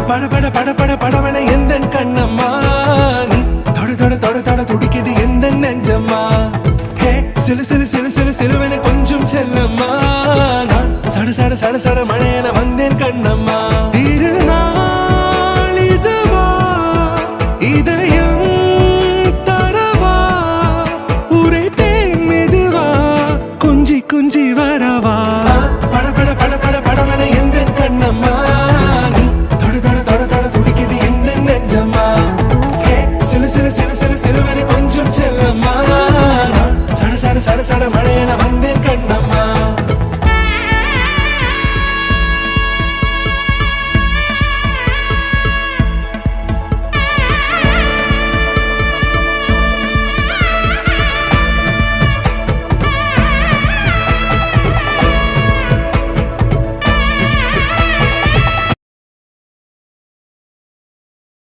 பட பட பட பட படவன எந்த கண்ணம்மா நீ தொட தொட தொட தொட துடிக்குது எந்த நெஞ்சம்மா ஹே சிலு சிலு சிலு சிலு சிலுவன கொஞ்சம் செல்லம்மா நான் சட சட சட சட மழையன வந்தேன் கண்ணம்மா